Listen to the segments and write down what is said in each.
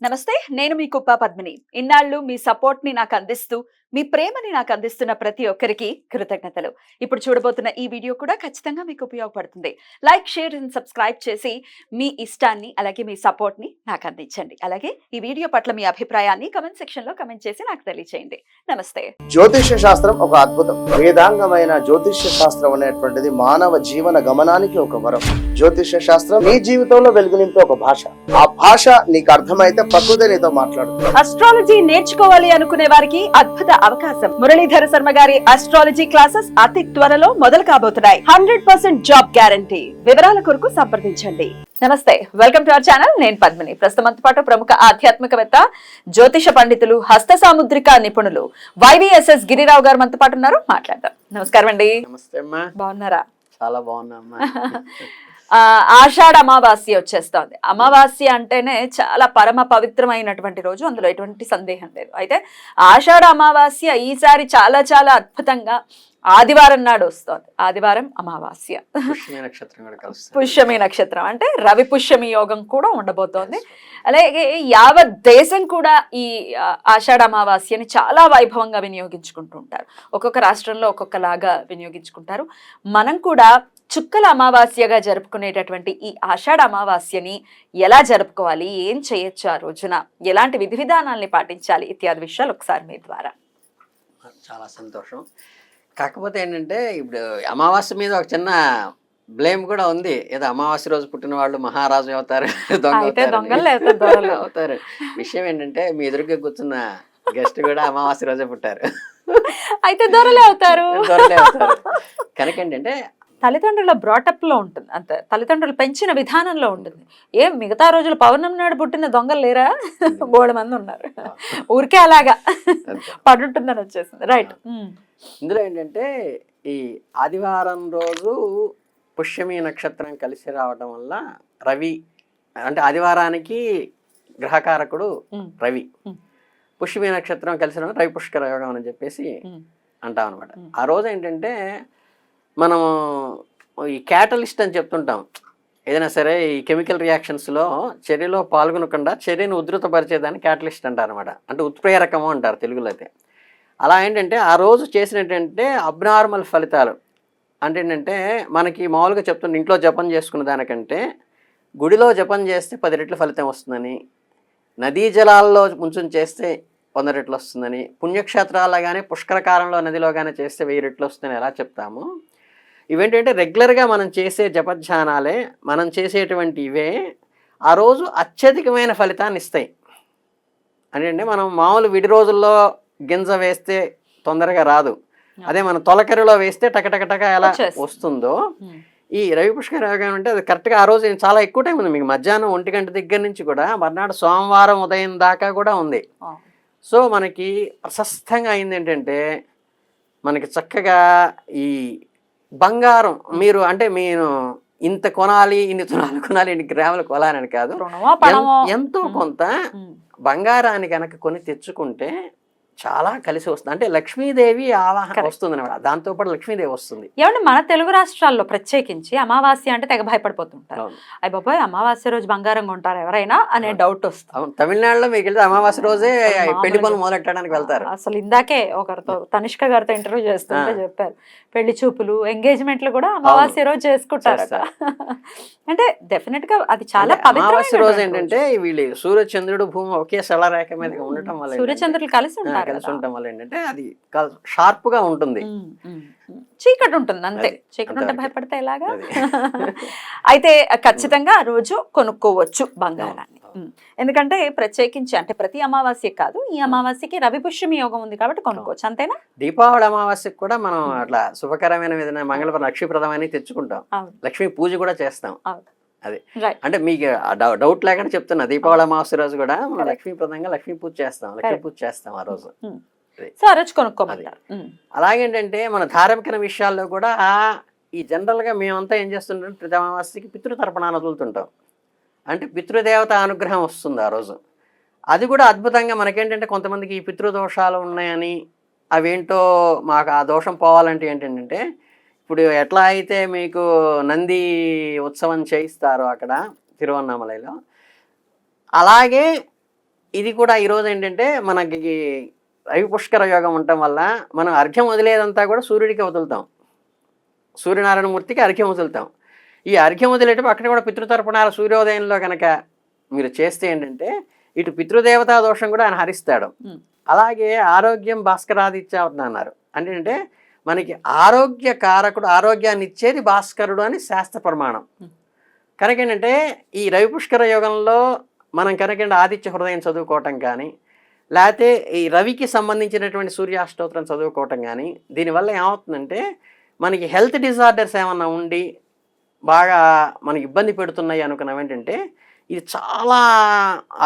నమస్తే, నేను మీ కుప్ప పద్మిని. ఇన్నాళ్ళు మీ సపోర్ట్‌ని నాకందిస్తూ, మీ ప్రేమని నాకందిస్తున్న ప్రతి ఒక్కరికి కృతజ్ఞతలు. ఇప్పుడు చూడబోతున్న ఈ వీడియో కూడా ఖచ్చితంగా మీకు ఉపయోగపడుతుంది. లైక్, షేర్ అండ్ సబ్స్క్రైబ్ చేసి మీ ఇష్టాన్ని అలాగే మీ సపోర్ట్‌ని నాకందించండి. అలాగే ఈ వీడియో పట్ల మీ అభిప్రాయాన్ని కామెంట్ సెక్షన్‌లో కామెంట్ చేసి నాకు తెలియజేయండి. నమస్తే. జ్యోతిష్య శాస్త్రం ఒక అద్భుతం. వేదాంగమైన జ్యోతిష్య శాస్త్రం అనేటువంటిది మానవ జీవన గమనానికి ఒక వరం. జ్యోతిష్య శాస్త్రం నీ జీవితంలో వెలుగునింపే ఒక భాష. ఆ భాష నీకు అర్థమైతే ప్రకృతి నీతో మాట్లాడుతుంది. అస్ట్రాలజీ నేర్చుకోవాలి అనుకునే వారికి అద్భుత అవకాశం. మురళీధర శర్మ గారి అస్ట్రాలజీ క్లాసెస్ అతి త్వరలో మొదలు కాబోతున్నాయి. 100% జాబ్ గ్యారంటీ. వివరాల కొరకు సంప్రదించండి. నమస్తే, వెల్కమ్ టు అవర్ ఛానల్. నేను పద్మిని. ప్రస్తుతంతో పాటు ప్రముఖ ఆధ్యాత్మికవేత్త, జ్యోతిష పండితులు, హస్త సాముద్రిక నిపుణులు వైవిఎస్ఎస్ గిరిరావు గారు మనతో పాటు ఉన్నారు. మాట్లాడదాం. నమస్కారం అండి. నమస్తే అమ్మా. బాగున్నారా? చాలా బాగున్నా. ఆషాఢ అమావాస్య వచ్చేస్తోంది. అమావాస్య అంటేనే చాలా పరమ పవిత్రమైనటువంటి రోజు, అందులో ఎటువంటి సందేహం లేదు. అయితే ఆషాఢ అమావాస్య ఈసారి చాలా చాలా అద్భుతంగా ఆదివారం నాడు వస్తోంది. ఆదివారం అమావాస్య, పుష్యమి నక్షత్రం అంటే రవి పుష్యమి యోగం కూడా ఉండబోతోంది. అలాగే యావత్ దేశం కూడా ఈ ఆషాఢ అమావాస్యని చాలా వైభవంగా వినియోగించుకుంటూ ఉంటారు. ఒక్కొక్క రాష్ట్రంలో ఒక్కొక్కలాగా వినియోగించుకుంటారు. మనం కూడా చుక్కల అమావాస్యగా జరుపుకునేటటువంటి ఈ ఆషాఢ అమావాస్యని ఎలా జరుపుకోవాలి, ఏం చేయొచ్చు, ఆ రోజున ఎలాంటి విధి విధానాల్ని పాటించాలి ఇత్యాది విషయాలు ఒకసారి మీ ద్వారా. చాలా సంతోషం. కాకపోతే ఏంటంటే ఇప్పుడు అమావాస్య మీద ఒక చిన్న బ్లేమ్ కూడా ఉంది. ఏదో అమావాస్య రోజు పుట్టిన వాళ్ళు మహారాజు అవుతారు, దొంగలు అవుతారు. విషయం ఏంటంటే మీ ఎదురుగా కూర్చున్న గెస్ట్ కూడా అమావాస్య రోజే పుట్టారు, అయితే దొరలే అవుతారు. కనుక ఏంటంటే తల్లిదండ్రుల బ్రాటప్ లో ఉంటుంది, అంత తల్లిదండ్రులు పెంచిన విధానంలో ఉంటుంది. ఏం మిగతా రోజులు పౌర్ణమి నాడు పుట్టిన దొంగలు లేరా? బోడు మంది ఉన్నారు. ఊరికే అలాగా పడుంటుందని వచ్చేసింది. రైట్. ఇందులో ఏంటంటే ఈ ఆదివారం రోజు పుష్యమి నక్షత్రం కలిసి రావడం వల్ల రవి అంటే ఆదివారానికి గ్రహకారకుడు రవి, పుష్యమి నక్షత్రం కలిసి రావడం రవి పుష్కర యోగం అని చెప్పేసి అంటాం అనమాట. ఆ రోజు ఏంటంటే మనం ఈ క్యాటలిస్ట్ అని చెప్తుంటాం. ఏదైనా సరే ఈ కెమికల్ రియాక్షన్స్లో చర్యలో పాల్గొనకుండా చర్యను ఉధృతపరిచేదాన్ని క్యాటలిస్ట్ అంటారు అనమాట. అంటే ఉత్ప్రేరకము అంటారు తెలుగులో అయితే. అలా ఏంటంటే ఆ రోజు చేసినట్టంటే అబ్నార్మల్ ఫలితాలు అంటే ఏంటంటే మనకి మామూలుగా చెప్తుంటే ఇంట్లో జపం చేసుకున్న దానికంటే గుడిలో జపం చేస్తే 10 రెట్ల ఫలితం వస్తుందని, నదీ జలాల్లో ముంచుని చేస్తే 100 రెట్లు వస్తుందని, పుణ్యక్షేత్రాల్లో కానీ పుష్కరకాలంలో నదిలో కానీ చేస్తే 1000 రెట్లు వస్తుందని ఎలా చెప్తాము. ఇవేంటంటే రెగ్యులర్గా మనం చేసే జపధ్యానాలే, మనం చేసేటువంటి ఇవే ఆ రోజు అత్యధికమైన ఫలితాన్ని ఇస్తాయి. అంటే మనం మామూలు విడి రోజుల్లో గింజ వేస్తే తొందరగా రాదు, అదే మనం తొలకరిలో వేస్తే టకటకటక ఎలా వస్తుందో ఈ రవి పుష్కర యోగం అంటే అది కరెక్ట్గా ఆ రోజు చాలా ఎక్కువ టైం ఉంది. మీకు మధ్యాహ్నం 1 గంట దగ్గర నుంచి కూడా మర్నాడు సోమవారం ఉదయం దాకా కూడా ఉంది. సో మనకి ప్రశస్తంగా అయింది ఏంటంటే మనకి చక్కగా ఈ బంగారం మీరు అంటే మీరు ఇంత కొనాలి, ఇన్ని తులాలు కొనాలి, ఇన్ని గ్రాములు కొనాలని కాదు, ఎంతో కొంత బంగారాన్ని కనుక కొని తెచ్చుకుంటే చాలా కలిసి వస్తుంది. అంటే లక్ష్మీదేవి ఆవాహన వస్తుంది అనమాట. దాంతో పాటు లక్ష్మీదేవి వస్తుంది. ఏమంటే మన తెలుగు రాష్ట్రాల్లో ప్రత్యేకించి అమావాస్య అంటే తెగ భయపడిపోతుంటారు. అయ్య బాబాయ్, అమావాస్య రోజు బంగారం కొంటారు ఎవరైనా అనే డౌట్ వస్తుంది. తమిళనాడులో మీకు వెళ్తే అమావాస్య రోజే పెళ్లి పనులు మొదలెట్టడానికి వెళ్తారు. అసలు ఇందాకే ఒకరితో తనిష్క గారితో ఇంటర్వ్యూ చేస్తుంటే చెప్పారు, పెళ్లి చూపులు, ఎంగేజ్మెంట్లు కూడా అమావాస్య రోజు చేసుకుంటారు. అంటే డెఫినెట్ గా అది చాలా అమావాస్య రోజు ఏంటంటే వీళ్ళు సూర్యచంద్రుడు భూమి ఒకే సరళరేఖ మీద ఉండటం వల్ల, సూర్యచంద్రులు కలిసి ఉండటం వల్ల ఏంటంటే అది షార్ప్ గా ఉంటుంది. చీకటి ఉంటుంది అంతే. చీకటి ఉంటే భయపడితే ఎలాగా? అయితే ఖచ్చితంగా ఆ రోజు కొనుక్కోవచ్చు బంగారాన్ని. ఎందుకంటే ప్రత్యేకించి అంటే ప్రతి అమావాస్య కాదు, ఈ అమావాస్యకి రవి పుష్యమి యోగం ఉంది కాబట్టి కొనుక్కోవచ్చు. అంతేనా? దీపావళి అమావాస్యకి కూడా మనం అట్లా శుభకరమైన విధంగా మంగళవారం లక్ష్మీప్రదమని తెచ్చుకుంటాం, లక్ష్మీ పూజ కూడా చేస్తాం. అది అంటే మీకు డౌట్ లేకుండా చెప్తున్నా, దీపావళి అమావాస్య రోజు కూడా మనం లక్ష్మీప్రదంగా లక్ష్మీ పూజ చేస్తాం ఆ రోజు. అలాగేంటంటే మన ధార్మిక విషయాల్లో కూడా ఈ జనరల్గా మేమంతా ఏం చేస్తుంటాం, ప్రతి అమావాస్యకి పితృతర్పణాన్ని వదులుతుంటాం. అంటే పితృదేవత అనుగ్రహం వస్తుంది ఆ రోజు. అది కూడా అద్భుతంగా మనకేంటంటే కొంతమందికి ఈ పితృదోషాలు ఉన్నాయని అవేంటో మాకు ఆ దోషం పోవాలంటే ఏంటంటే ఇప్పుడు ఎట్లా అయితే మీకు నంది ఉత్సవం చేయిస్తారో అక్కడ తిరువన్నామలైలో, అలాగే ఇది కూడా ఈరోజు ఏంటంటే మనకి రవి పుష్కర యోగం ఉండటం వల్ల మనం అర్ఘ్యం వదిలేదంతా కూడా సూర్యుడికి వదులుతాం, సూర్యనారాయణ మూర్తికి అర్ఘ్యం వదులుతాం. ఈ అర్ఘ్యం వదిలేటప్పుడు అక్కడ కూడా పితృతర్పణాల సూర్యోదయంలో కనుక మీరు చేస్తే ఏంటంటే ఇటు పితృదేవతా దోషం కూడా ఆయన హరిస్తాడు. అలాగే ఆరోగ్యం భాస్కరాదిత్య అన్నారు అంటే మనకి ఆరోగ్య కారకుడు, ఆరోగ్యాన్ని ఇచ్చేది భాస్కరుడు అని శాస్త్ర ప్రమాణం. కనుక ఏంటంటే ఈ రవి పుష్కర యోగంలో మనం కనుక ఆదిత్య హృదయం చదువుకోవటం కానీ, లేకపోతే ఈ రవికి సంబంధించినటువంటి సూర్యాష్టోత్తరం చదువుకోవటం కానీ, దీనివల్ల ఏమవుతుందంటే మనకి హెల్త్ డిజార్డర్స్ ఏమన్నా ఉండి బాగా మనకి ఇబ్బంది పెడుతున్నాయి అనుకున్నాం ఏంటంటే ఇది చాలా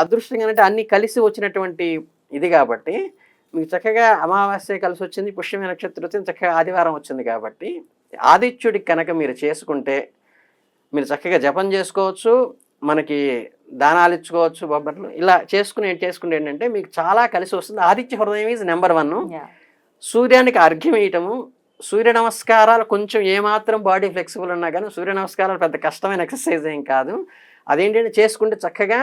అదృష్టంగా అంటే అన్నీ కలిసి వచ్చినటువంటి ఇది కాబట్టి మీకు చక్కగా అమావాస్య కలిసి వచ్చింది, పుష్యమి నక్షత్రం వచ్చింది, చక్కగా ఆదివారం వచ్చింది కాబట్టి ఆదిత్యుడికి కనుక మీరు చేసుకుంటే మీరు చక్కగా జపం చేసుకోవచ్చు, మనకి దానాలు ఇచ్చుకోవచ్చు, బొబ్బట్లు ఇలా చేసుకుంటే ఏంటంటే మీకు చాలా కలిసి వస్తుంది. ఆదిత్య హృదయం ఈజ్ నెంబర్ 1. సూర్యానికి అర్ఘ్యం వేయటము, సూర్య నమస్కారాలు కొంచెం ఏమాత్రం బాడీ ఫ్లెక్సిబుల్ ఉన్నా కానీ సూర్య నమస్కారాలు పెద్ద కష్టమైన ఎక్సర్సైజ్ ఏం కాదు. అదేంటంటే చేసుకుంటే చక్కగా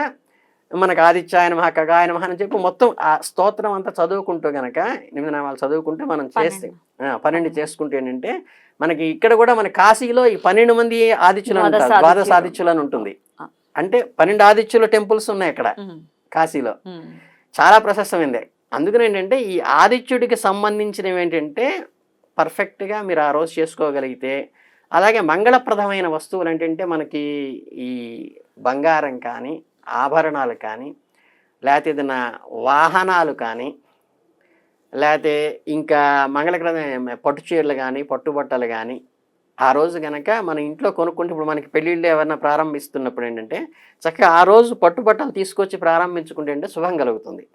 మనకు ఆదిత్యాయ నమః ఖగాయ నమః అని చెప్పి మొత్తం ఆ స్తోత్రం అంతా చదువుకుంటూ గనక 8 నామాలు చదువుకుంటే మనం చేస్తే 12 చేసుకుంటే ఏంటంటే మనకి ఇక్కడ కూడా మన కాశీలో ఈ 12 మంది ఆదిత్యులు ఉంటారు, ద్వాదశ ఆదిత్యులు అని ఉంటుంది. అంటే 12 ఆదిత్యుల టెంపుల్స్ ఉన్నాయి ఇక్కడ కాశీలో, చాలా ప్రశస్తమైంది. అందుకని ఏంటంటే ఈ ఆదిత్యుడికి సంబంధించినవి ఏంటంటే పర్ఫెక్ట్గా మీరు ఆ రోజు చేసుకోగలిగితే, అలాగే మంగళప్రదమైన వస్తువులు ఏంటంటే మనకి ఈ బంగారం కానీ, ఆభరణాలు కానీ, లేకపోతే ఏదైనా వాహనాలు కానీ, లేకపోతే ఇంకా మంగళప్రదమైన పట్టు చీరలు కానీ, పట్టుబట్టలు కానీ ఆ రోజు కనుక మన ఇంట్లో కొనుక్కుంటే, ఇప్పుడు మనకి పెళ్ళిళ్ళు ఏమన్నా ప్రారంభిస్తున్నప్పుడు ఏంటంటే చక్కగా ఆ రోజు పట్టుబట్టలు తీసుకొచ్చి ప్రారంభించుకుంటే అంటే శుభం కలుగుతుంది.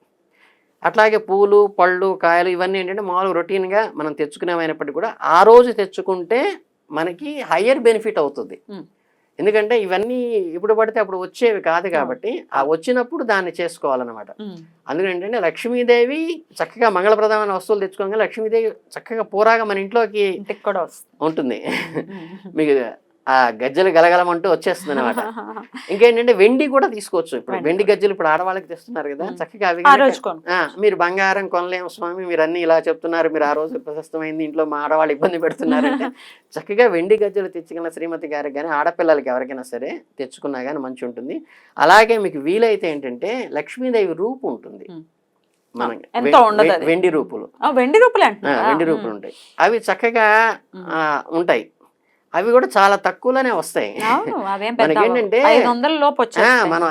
అట్లాగే పూలు, పళ్ళు, కాయలు ఇవన్నీ ఏంటంటే మామూలుగా రొటీన్గా మనం తెచ్చుకునేమైనప్పటికీ కూడా ఆ రోజు తెచ్చుకుంటే మనకి హయ్యర్ బెనిఫిట్ అవుతుంది. ఎందుకంటే ఇవన్నీ ఇప్పుడు పడితే అప్పుడు వచ్చేవి కాదు కాబట్టి ఆ వచ్చినప్పుడు దాన్ని చేసుకోవాలన్నమాట. అందుకని ఏంటంటే లక్ష్మీదేవి చక్కగా మంగళప్రదమైన వస్తువులు తెచ్చుకోగా లక్ష్మీదేవి చక్కగా పూరాగా మన ఇంట్లోకి కూడా ఉంటుంది. మీకు ఆ గజ్జలు గలగలమంటూ వచ్చేస్తుంది అనమాట. ఇంకేంటంటే వెండి కూడా తీసుకోవచ్చు. ఇప్పుడు వెండి గజ్జలు ఇప్పుడు ఆడవాళ్ళకి తెస్తున్నారు కదా, చక్కగా అవి మీరు బంగారం కొనలేము స్వామి, మీరు అన్ని ఇలా చెప్తున్నారు, మీరు ఆ రోజు ప్రశస్తమైంది ఇంట్లో మా ఆడవాళ్ళు ఇబ్బంది పెడుతున్నారంటే చక్కగా వెండి గజ్జలు తెచ్చుకున్న శ్రీమతి గారికి కానీ ఆడపిల్లలకి ఎవరికైనా సరే తెచ్చుకున్నా కానీ మంచి ఉంటుంది. అలాగే మీకు వీలైతే ఏంటంటే లక్ష్మీదేవి రూపు ఉంటుంది మనకి, వెండి రూపులు ఉంటాయి, అవి చక్కగా ఉంటాయి. అవి కూడా చాలా తక్కువలోనే వస్తాయి. మనకేంటంటే మనం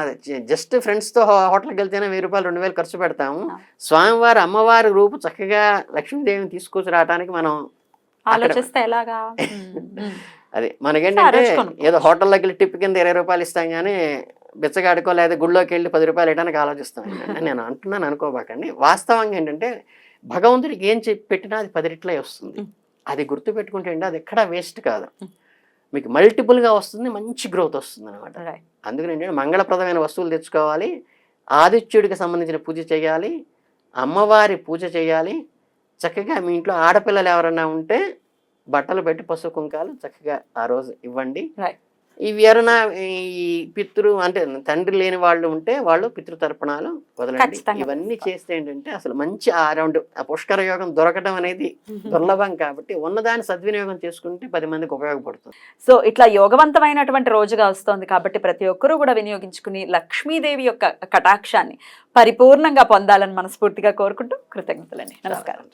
జస్ట్ ఫ్రెండ్స్ తో హోటల్కి వెళ్తేనే 1000 రూపాయలు 2000 ఖర్చు పెడతాము. స్వామివారి అమ్మవారి రూపు చక్కగా లక్ష్మీదేవిని తీసుకొచ్చి రావడానికి మనం ఆలోచిస్తే ఎలాగా అది మనకేంటంటే ఏదో హోటల్లోకి వెళ్ళి టిప్ కింద 20 రూపాయలు ఇస్తాం కానీ బిచ్చగాడుకో లేదా గుళ్ళోకి వెళ్ళి 10 రూపాయలు ఇవ్వడానికి ఆలోచిస్తాం. నేను అంటున్నాను అనుకోబాకండి. వాస్తవంగా ఏంటంటే భగవంతుడికి ఏం చెప్పి పెట్టినా అది 10 రెట్లే వస్తుంది. అది గుర్తు పెట్టుకుంటే అండి అది ఎక్కడా వేస్ట్ కాదు, మీకు మల్టిపుల్గా వస్తుంది, మంచి గ్రోత్ వస్తుంది అనమాట. అందుకని ఏంటంటే మంగళప్రదమైన వస్తువులు తెచ్చుకోవాలి, ఆదిత్యుడికి సంబంధించిన పూజ చేయాలి, అమ్మవారి పూజ చేయాలి. చక్కగా మీ ఇంట్లో ఆడపిల్లలు ఎవరైనా ఉంటే బట్టలు పెట్టి పసుపు కుంకాలు చక్కగా ఆ రోజు ఇవ్వండి. ఇవి ఎవరైనా ఈ పితృ అంటే తండ్రి లేని వాళ్ళు ఉంటే వాళ్ళు పితృతర్పణాలు వదలండి. ఇవన్నీ చేస్తే ఏంటంటే అసలు మంచి అరౌండ్ పుష్కర యోగం దొరకడం అనేది దుర్లభం కాబట్టి ఉన్నదాన్ని సద్వినియోగం చేసుకుంటే 10 మందికి ఉపయోగపడుతుంది. సో ఇట్లా యోగవంతమైనటువంటి రోజుగా వస్తోంది కాబట్టి ప్రతి ఒక్కరూ కూడా వినియోగించుకుని లక్ష్మీదేవి యొక్క కటాక్షాన్ని పరిపూర్ణంగా పొందాలని మనస్ఫూర్తిగా కోరుకుంటూ కృతజ్ఞతలండి. నమస్కారం.